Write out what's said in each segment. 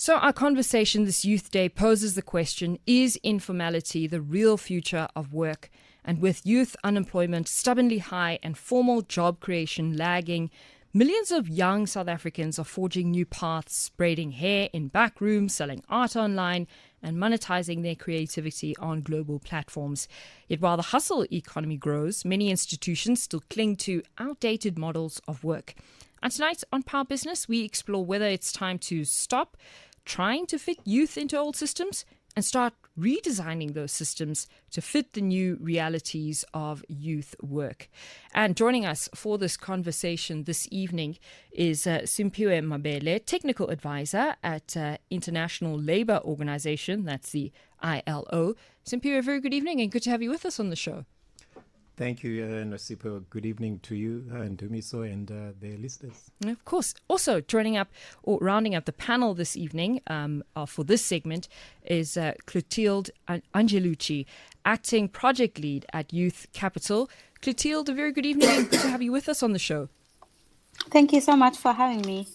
So our conversation this Youth Day poses the question, is informality the real future of work? And with youth unemployment stubbornly high and formal job creation lagging, millions of young South Africans are forging new paths, braiding hair in back rooms, selling art online, and monetizing their creativity on global platforms. Yet while the hustle economy grows, many institutions still cling to outdated models of work. And tonight on Power Business, we explore whether it's time to stop trying to fit youth into old systems and start redesigning those systems to fit the new realities of youth work. And joining us for this conversation this evening is Simphiwe Mabhele, Technical Advisor at International Labour Organization, that's the ILO. Simphiwe, very good evening and good to have you with us on the show. Thank you, Nosipho. Good evening to you, Ndumiso, and the listeners. Of course. Also joining up or rounding up the panel this evening for this segment is Clotilde Angelucci, Acting Project Lead at Youth Capital. Clotilde, a very good evening and good to have you with us on the show. Thank you so much for having me.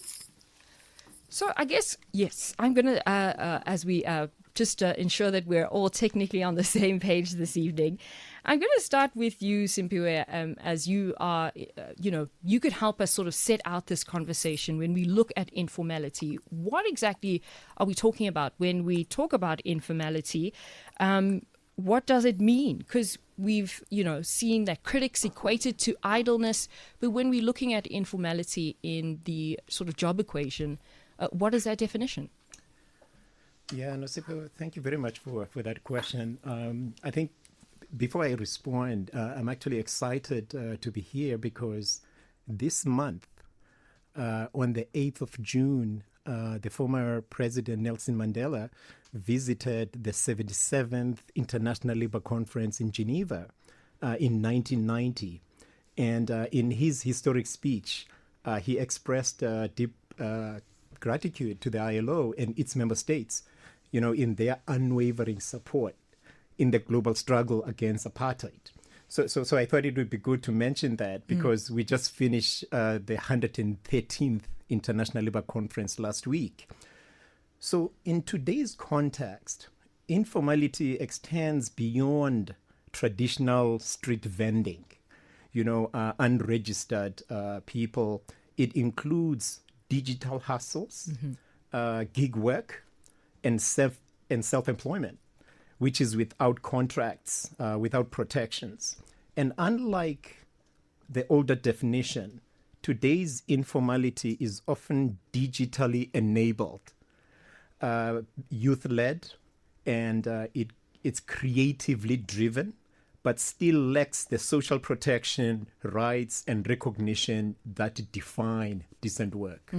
So I guess, yes, I'm going to, as we just ensure that we're all technically on the same page this evening, I'm going to start with you, Simphiwe, as you are, you could help us sort of set out this conversation when we look at informality. What exactly are we talking about when we talk about informality? What does it mean? Because we've, seen that critics equate it to idleness, but when we're looking at informality in the sort of job equation, what is that definition? Yeah, Nosipho, thank you very much for that question. I think before I respond, I'm actually excited to be here because this month, on the 8th of June, the former President Nelson Mandela visited the 77th International Labour Conference in Geneva in 1990. And in his historic speech, he expressed deep gratitude to the ILO and its member states, in their unwavering support in the global struggle against apartheid. So I thought it would be good to mention that because we just finished the 113th International Labour Conference last week. So in today's context, informality extends beyond traditional street vending, unregistered people. It includes digital hustles, gig work, and self-employment, which is without contracts, without protections. And unlike the older definition, today's informality is often digitally enabled, youth-led, and it's creatively driven, but still lacks the social protection, rights, and recognition that define decent work.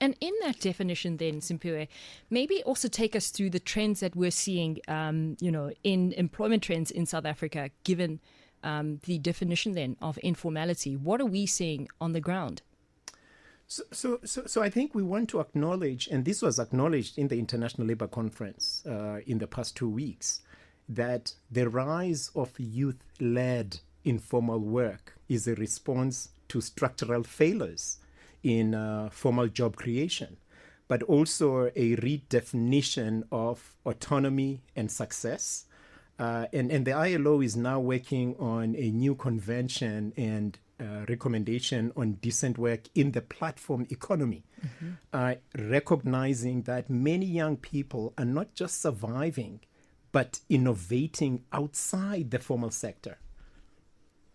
And in that definition then, Simphiwe, maybe also take us through the trends that we're seeing, in employment trends in South Africa, given the definition then of informality. What are we seeing on the ground? So I think we want to acknowledge, and this was acknowledged in the International Labour Conference in the past 2 weeks, that the rise of youth-led informal work is a response to structural failures in formal job creation, but also a redefinition of autonomy and success. And the ILO is now working on a new convention and recommendation on decent work in the platform economy, recognizing that many young people are not just surviving, but innovating outside the formal sector.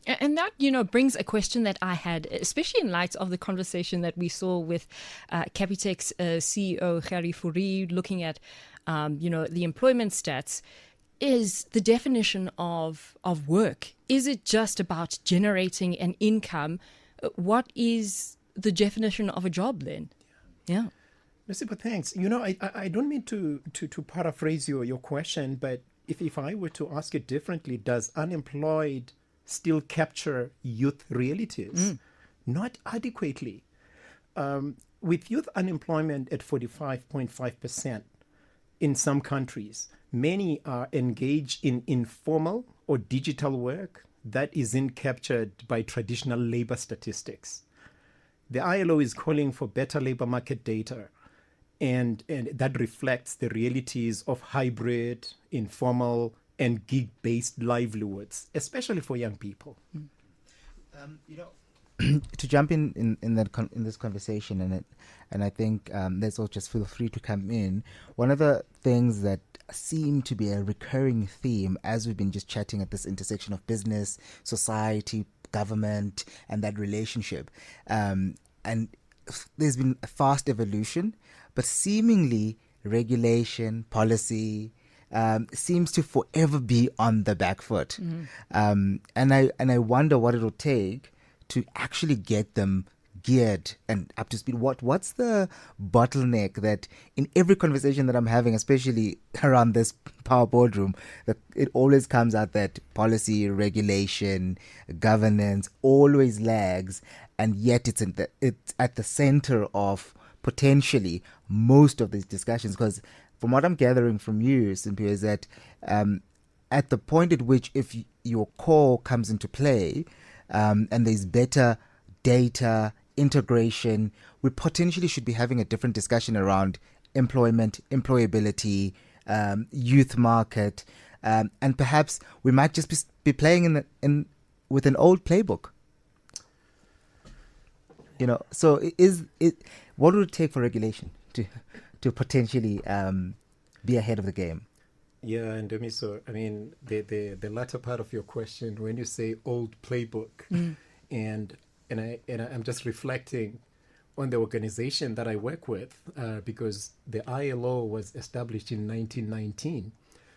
And that, brings a question that I had, especially in light of the conversation that we saw with Capitec's CEO, Gerrie Fourie, looking at, the employment stats. Is the definition of work, is it just about generating an income? What is the definition of a job then? Yeah. Nosipho, thanks. I don't mean to paraphrase your question, but if I were to ask it differently, does unemployed still capture youth realities? Not adequately. With youth unemployment at 45.5% in some countries, many are engaged in informal or digital work that isn't captured by traditional labor statistics. The ILO is calling for better labor market data and that reflects the realities of hybrid, informal, and gig-based livelihoods, especially for young people. To jump in this conversation, and I think let's all just feel free to come in. One of the things that seem to be a recurring theme as we've been just chatting at this intersection of business, society, government, and that relationship, and there's been a fast evolution, but seemingly regulation, policy, seems to forever be on the back foot. And I wonder what it'll take to actually get them geared and up to speed. What's the bottleneck that in every conversation that I'm having, especially around this power boardroom, that it always comes out that policy, regulation, governance always lags, and yet it's at the center of potentially most of these discussions? Because from what I'm gathering from you, Simphiwe, is that at the point at which if your core comes into play, and there's better data integration, we potentially should be having a different discussion around employment, employability, youth market, and perhaps we might just be playing with an old playbook. So what would it take for regulation to potentially be ahead of the game? Yeah, and Ndumiso, I mean, the latter part of your question, when you say old playbook, and I'm just reflecting on the organization that I work with, because the ILO was established in 1919.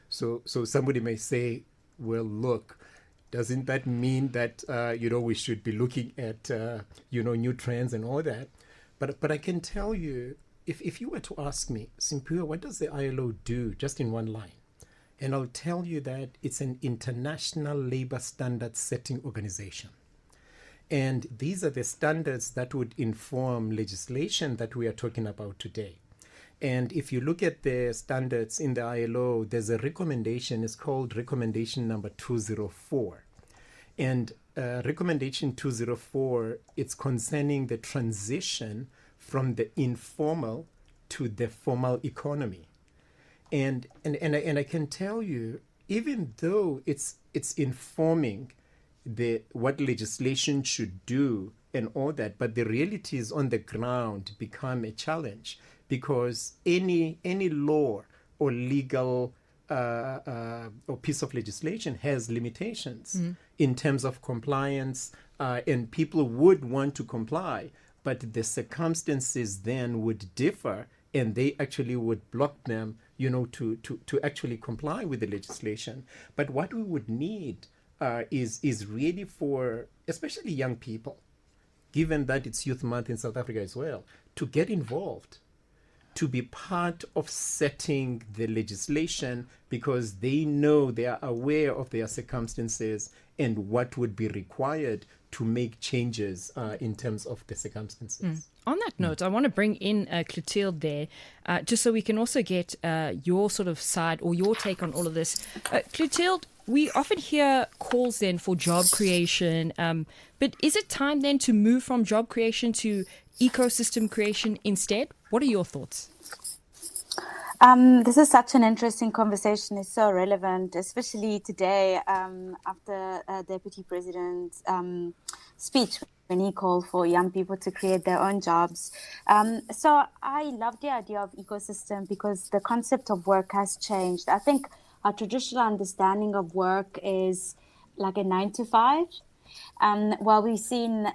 So somebody may say, well, look, doesn't that mean that we should be looking at new trends and all that? But I can tell you, if you were to ask me, Simphiwe, what does the ILO do, just in one line? And I'll tell you that it's an international labor standard setting organization. And these are the standards that would inform legislation that we are talking about today. And if you look at the standards in the ILO, there's a recommendation. It's called recommendation number 204. And recommendation 204, it's concerning the transition from the informal to the formal economy. And I can tell you, even though it's informing what legislation should do and all that, but the realities on the ground become a challenge, because any law or legal or piece of legislation has limitations in terms of compliance, and people would want to comply, but the circumstances then would differ, and they actually would block them, to actually comply with the legislation. But what we would need is really for, especially young people, given that it's Youth Month in South Africa as well, to get involved, to be part of setting the legislation, because they know, they are aware of their circumstances and what would be required to make changes in terms of the circumstances. On that note, I want to bring in Clotilde there, just so we can also get your sort of side or your take on all of this. Clotilde, we often hear calls then for job creation, but is it time then to move from job creation to ecosystem creation instead? What are your thoughts? This is such an interesting conversation. It's so relevant, especially today after Deputy President's speech when he called for young people to create their own jobs. So I love the idea of ecosystem because the concept of work has changed. I think our traditional understanding of work is like a 9 to 5. While we've seen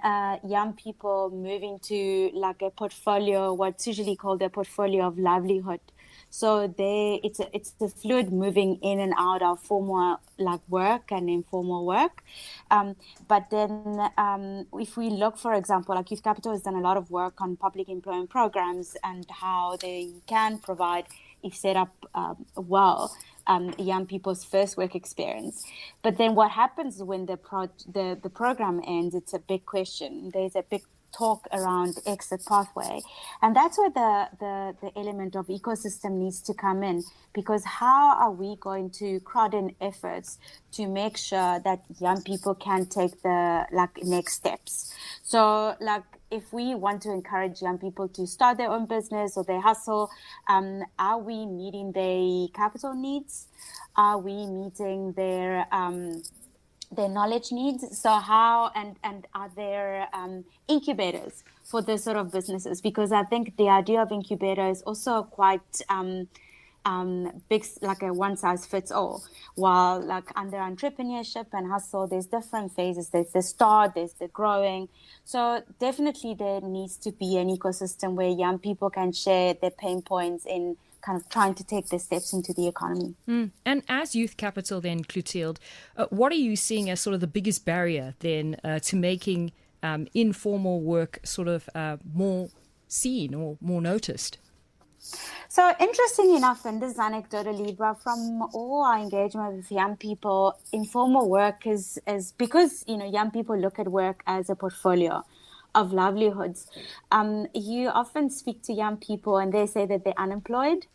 young people moving to like a portfolio, what's usually called a portfolio of livelihood. So it's the fluid moving in and out of formal like work and informal work. But then if we look, for example, like Youth Capital has done a lot of work on public employment programs and how they can provide, if set up well, young people's first work experience. But then what happens when the program ends? It's a big question. There's a big talk around exit pathway. And that's where the element of ecosystem needs to come in, because how are we going to crowd in efforts to make sure that young people can take the next steps? So if we want to encourage young people to start their own business or they hustle, are we meeting their capital needs? Are we meeting their knowledge needs? So how and are there incubators for this sort of businesses? Because I think the idea of incubator is also quite big, like a one size fits all. While under entrepreneurship and hustle, there's different phases. There's the start, there's the growing. So definitely there needs to be an ecosystem where young people can share their pain points in kind of trying to take their steps into the economy. And as youth capital then, Clotilde, what are you seeing as sort of the biggest barrier then to making informal work sort of more seen or more noticed? So interesting enough, and this is anecdotally, but from all our engagement with young people, informal work is because, young people look at work as a portfolio of livelihoods. You often speak to young people and they say that they're unemployed.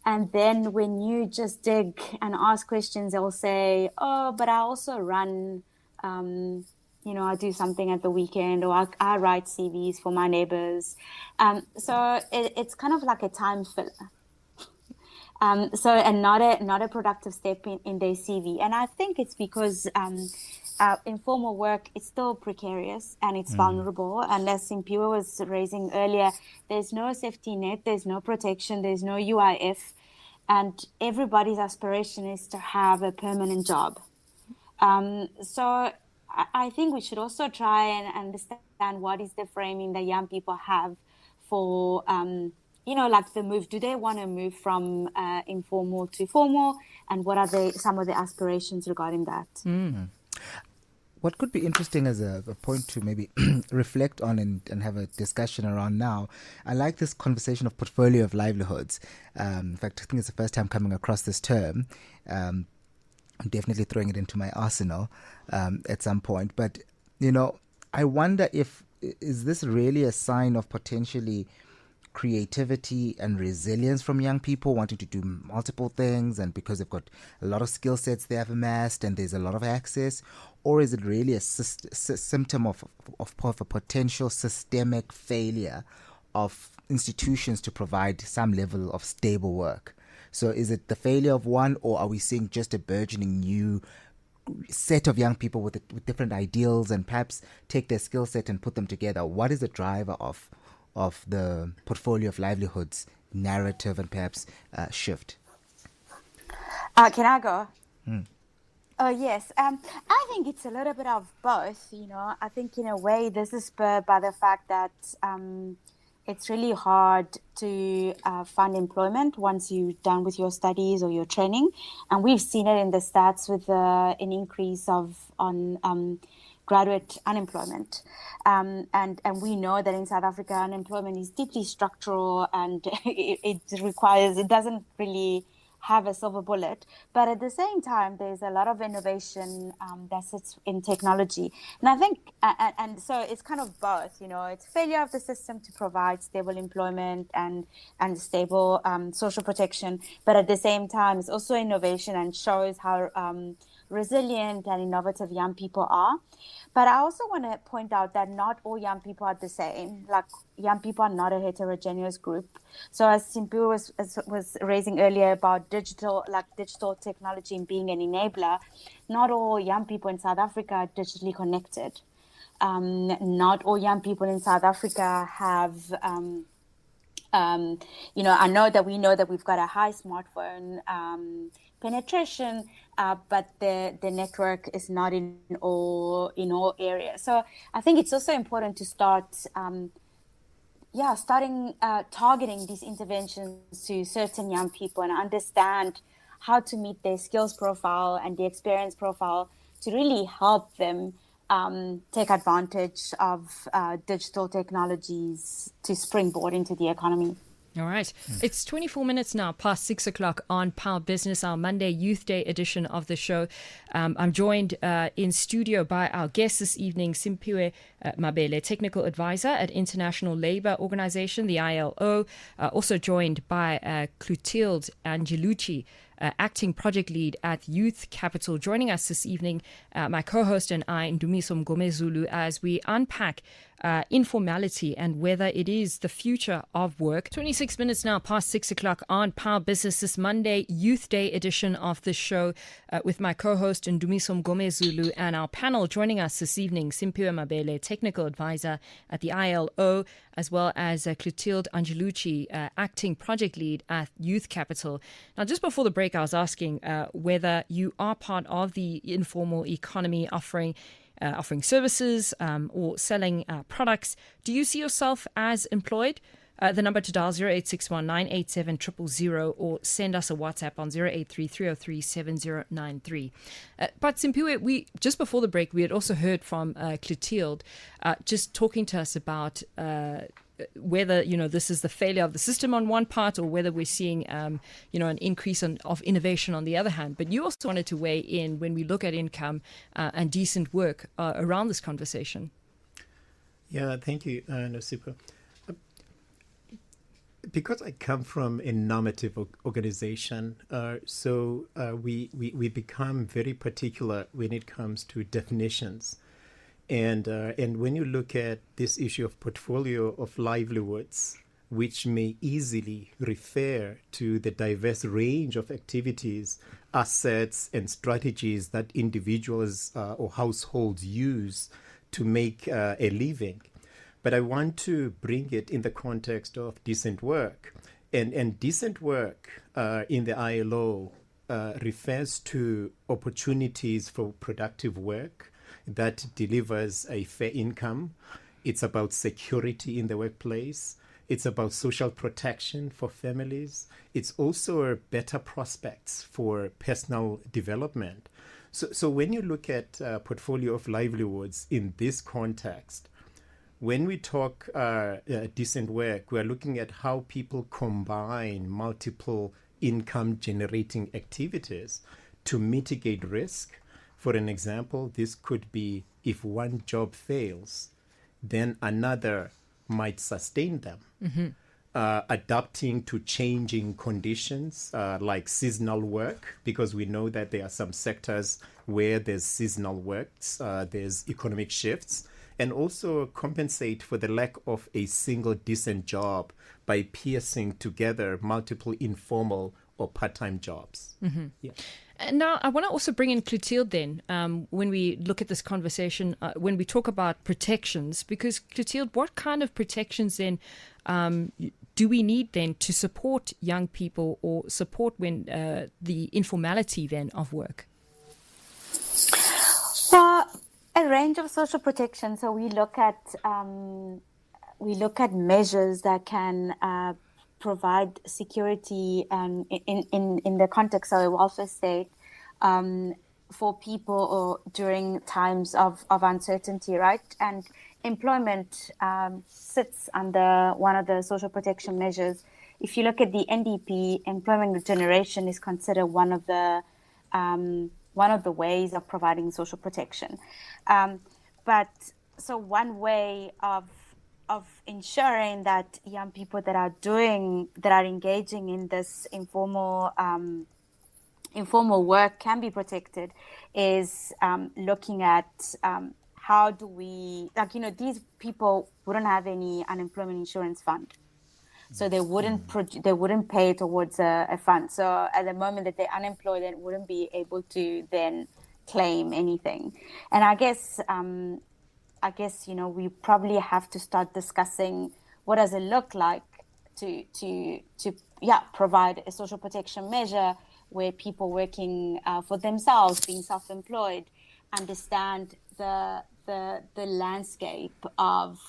And then when you just dig and ask questions, they'll say, oh, but I also run, I do something at the weekend, or I write CVs for my neighbors. So it's kind of like a time filler. And not a productive step in their CV. And I think it's because informal work is still precarious and it's vulnerable. And as Simphiwe was raising earlier, there's no safety net, there's no protection, there's no UIF. And everybody's aspiration is to have a permanent job. So I think we should also try and understand what is the framing that young people have for, the move. Do they want to move from informal to formal? And what are some of the aspirations regarding that? What could be interesting as a point to maybe reflect on and have a discussion around now, I like this conversation of portfolio of livelihoods. In fact, I think it's the first time coming across this term. I'm definitely throwing it into my arsenal at some point. But, I wonder is this really a sign of potentially creativity and resilience from young people wanting to do multiple things, and because they've got a lot of skill sets they have amassed and there's a lot of access? Or is it really a symptom of a potential systemic failure of institutions to provide some level of stable work? So is it the failure of one, or are we seeing just a burgeoning new set of young people with different ideals and perhaps take their skill set and put them together? What is the driver of the portfolio of livelihoods narrative and perhaps shift? Can I go? Oh, yes. I think it's a little bit of both. I think in a way this is spurred by the fact that it's really hard to find employment once you're done with your studies or your training. And we've seen it in the stats with an increase on graduate unemployment. And we know that in South Africa, unemployment is deeply structural, and it doesn't really have a silver bullet. But at the same time, there's a lot of innovation that sits in technology. And I think, and so it's kind of both, it's failure of the system to provide stable employment and stable social protection. But at the same time, it's also innovation and shows how resilient and innovative young people are. But I also want to point out that not all young people are the same. Like, young people are not a heterogeneous group. So as Simphiwe was raising earlier about digital technology and being an enabler, not all young people in South Africa are digitally connected. Not all young people in South Africa have, we know that we've got a high smartphone penetration, but the network is not in all areas. So I think it's also important to start targeting these interventions to certain young people and understand how to meet their skills profile and the experience profile to really help them take advantage of digital technologies to springboard into the economy. All right. It's 24 minutes now past 6 o'clock on Power Business, our Monday Youth Day edition of the show. I'm joined in studio by our guest this evening, Simphiwe Mabhele, Technical Advisor at International Labour Organization, the ILO. Also joined by Clotilde Angelucci, Acting Project Lead at Youth Capital. Joining us this evening, my co-host and I, Ndumiso Mngomezulu, as we unpack informality and whether it is the future of work. 26 minutes now past 6 o'clock on Power Business, this Monday Youth Day edition of the show, with my co-host Ndumiso Mngomezulu and our panel joining us this evening, Simphiwe Mabhele, Technical Advisor at the ILO, as well as Clotilde Angelucci, Acting Project Lead at Youth Capital. Now, just before the break, I was asking whether you are part of the informal economy offering services or selling products. Do you see yourself as employed? The number to dial 0861 987 000 or send us a WhatsApp on 083 303 7093. But Simphiwe, just before the break, we had also heard from Clotilde just talking to us about whether this is the failure of the system on one part, or whether we're seeing an increase of innovation on the other hand. But you also wanted to weigh in when we look at income and decent work around this conversation. Yeah, thank you, Nosipho. Because I come from a normative organization, so we become very particular when it comes to definitions. And when you look at this issue of portfolio of livelihoods, which may easily refer to the diverse range of activities, assets, and strategies that individuals or households use to make a living. But I want to bring it in the context of decent work. And decent work in the ILO refers to opportunities for productive work that delivers a fair income. It's about security in the workplace. It's about social protection for families. It's also better prospects for personal development. So when you look at portfolio of livelihoods in this context, when we talk decent work, we're looking at how people combine multiple income-generating activities to mitigate risk. For an example, this could be if one job fails, then another might sustain them. Mm-hmm. Adapting to changing conditions like seasonal work, because we know that there are some sectors where there's seasonal works, there's economic shifts, and also compensate for the lack of a single decent job by piecing together multiple informal or part-time jobs. Mm-hmm. Yeah. And now I want to also bring in Clotilde then, when we look at this conversation, when we talk about protections, because Clotilde, what kind of protections then do we need then to support young people or support when the informality then of work? Well, a range of social protection. So we look at measures that can provide security in the context of a welfare state for people or during times of uncertainty, right? And employment sits under one of the social protection measures. If you look at the NDP, employment generation is considered one of the ways of providing social protection. But so one way of ensuring that young people that are engaging in this informal work can be protected is looking at how do we, these people wouldn't have any unemployment insurance fund. So they wouldn't pay towards a fund. So at the moment that they're unemployed, they wouldn't be able to then claim anything. And I guess we probably have to start discussing what does it look like to provide a social protection measure where people working for themselves, being self-employed, understand the landscape of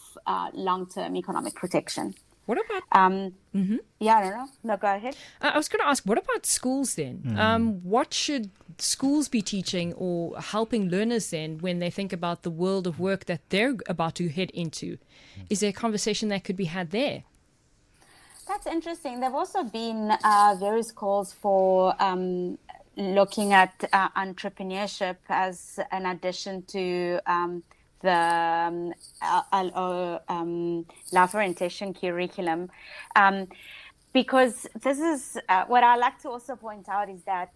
long-term economic protection. What about? Yeah, I don't know. No, go ahead. I was going to ask, what about schools then? What should schools be teaching or helping learners then when they think about the world of work that they're about to head into? Is there a conversation that could be had there? That's interesting. There've also been various calls for looking at entrepreneurship as an addition to the life orientation curriculum. Because this is what I like to also point out is that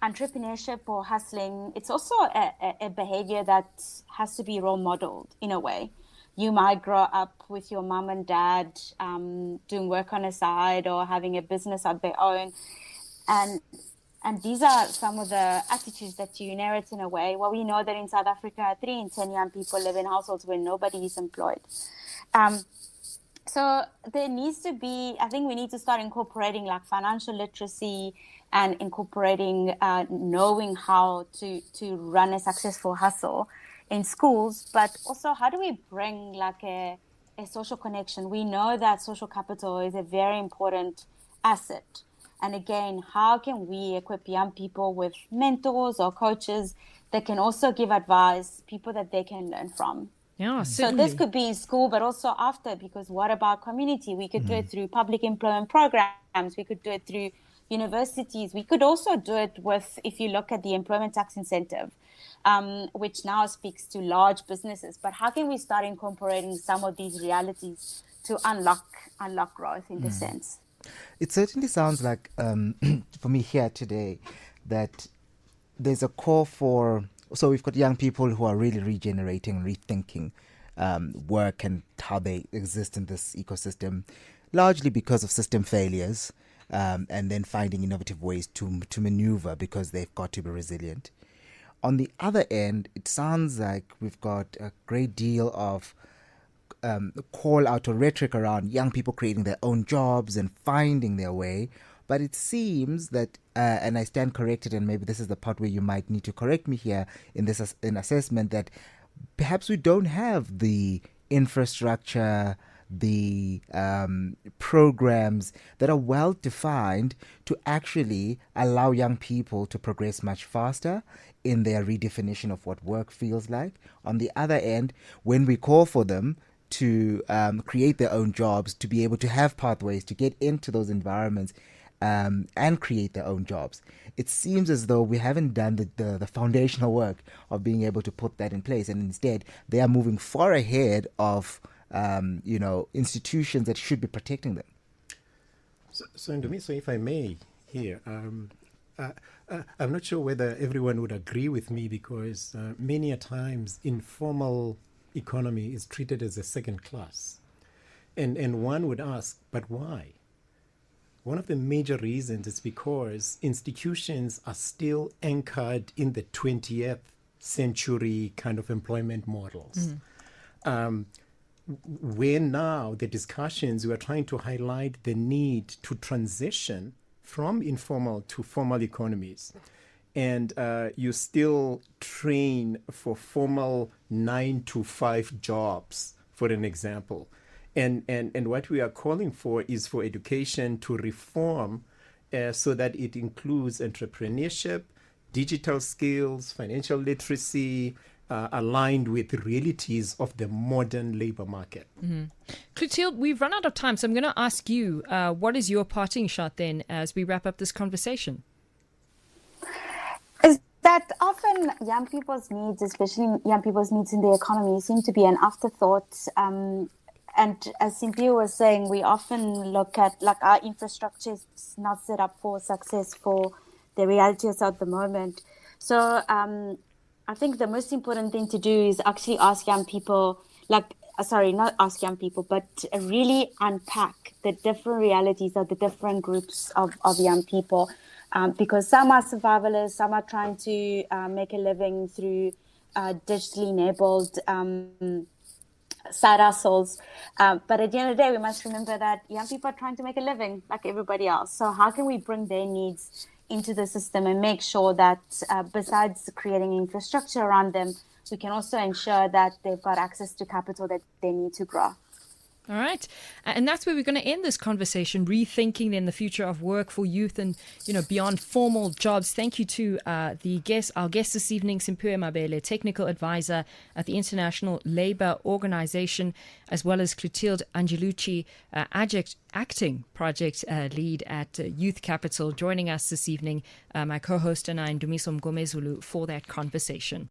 entrepreneurship or hustling, it's also a behavior that has to be role modeled in a way. You might grow up with your mom and dad doing work on the side or having a business of their own. And these are some of the attitudes that you inherit in a way. Well, we know that in South Africa, 3 in 10 young people live in households where nobody is employed. So there needs to be, I think we need to start incorporating like financial literacy and incorporating knowing how to run a successful hustle in schools, but also how do we bring like a social connection? We know that social capital is a very important asset. And again, how can we equip young people with mentors or coaches that can also give advice, people that they can learn from? Yeah, so certainly. this could be in school, but also after, because what about community? We could do it through public employment programs. We could do it through universities. We could also do it with, if you look at the employment tax incentive, which now speaks to large businesses. But how can we start incorporating some of these realities to unlock growth in this sense? It certainly sounds like, for me here today, that there's a call for, so we've got young people who are really regenerating, rethinking work and how they exist in this ecosystem, largely because of system failures, and then finding innovative ways to maneuver because they've got to be resilient. On the other end, it sounds like we've got a great deal of call out or rhetoric around young people creating their own jobs and finding their way. But it seems that, and I stand corrected, and maybe this is the part where you might need to correct me here in this in assessment, that perhaps we don't have the infrastructure, the programs that are well defined to actually allow young people to progress much faster in their redefinition of what work feels like. On the other end, when we call for them to create their own jobs, to be able to have pathways to get into those environments and create their own jobs, it seems as though we haven't done the foundational work of being able to put that in place. And instead, they are moving far ahead of institutions that should be protecting them. So Ndumiso, if I may here, I'm not sure whether everyone would agree with me, because many a times informal economy is treated as a second class. And one would ask, but why? One of the major reasons is because institutions are still anchored in the 20th century kind of employment models. Where now the discussions, we are trying to highlight the need to transition from informal to formal economies. And you still train for formal 9-to-5 jobs, for an example. And what we are calling for is for education to reform so that it includes entrepreneurship, digital skills, financial literacy, aligned with the realities of the modern labor market. Clotilde, we've run out of time, so I'm going to ask you, what is your parting shot then as we wrap up this conversation? Is that often young people's needs, especially young people's needs in the economy, seem to be an afterthought. And as Simphiwe was saying, we often look at like our infrastructure is not set up for success for the realities of the moment. So I think the most important thing to do is actually ask young people, not ask young people, but really unpack the different realities of the different groups of young people. Because some are survivalists, some are trying to make a living through digitally enabled side hustles. But at the end of the day, we must remember that young people are trying to make a living like everybody else. So how can we bring their needs into the system and make sure that besides creating infrastructure around them, we can also ensure that they've got access to capital that they need to grow? All right. And that's where we're going to end this conversation, rethinking then the future of work for youth and, beyond formal jobs. Thank you to our guest this evening, Simphiwe Mabhele, Technical Advisor at the International Labour Organization, as well as Clotilde Angelucci, Acting Project Lead at Youth Capital, joining us this evening, my co-host and I, Ndumiso Mngomezulu, for that conversation.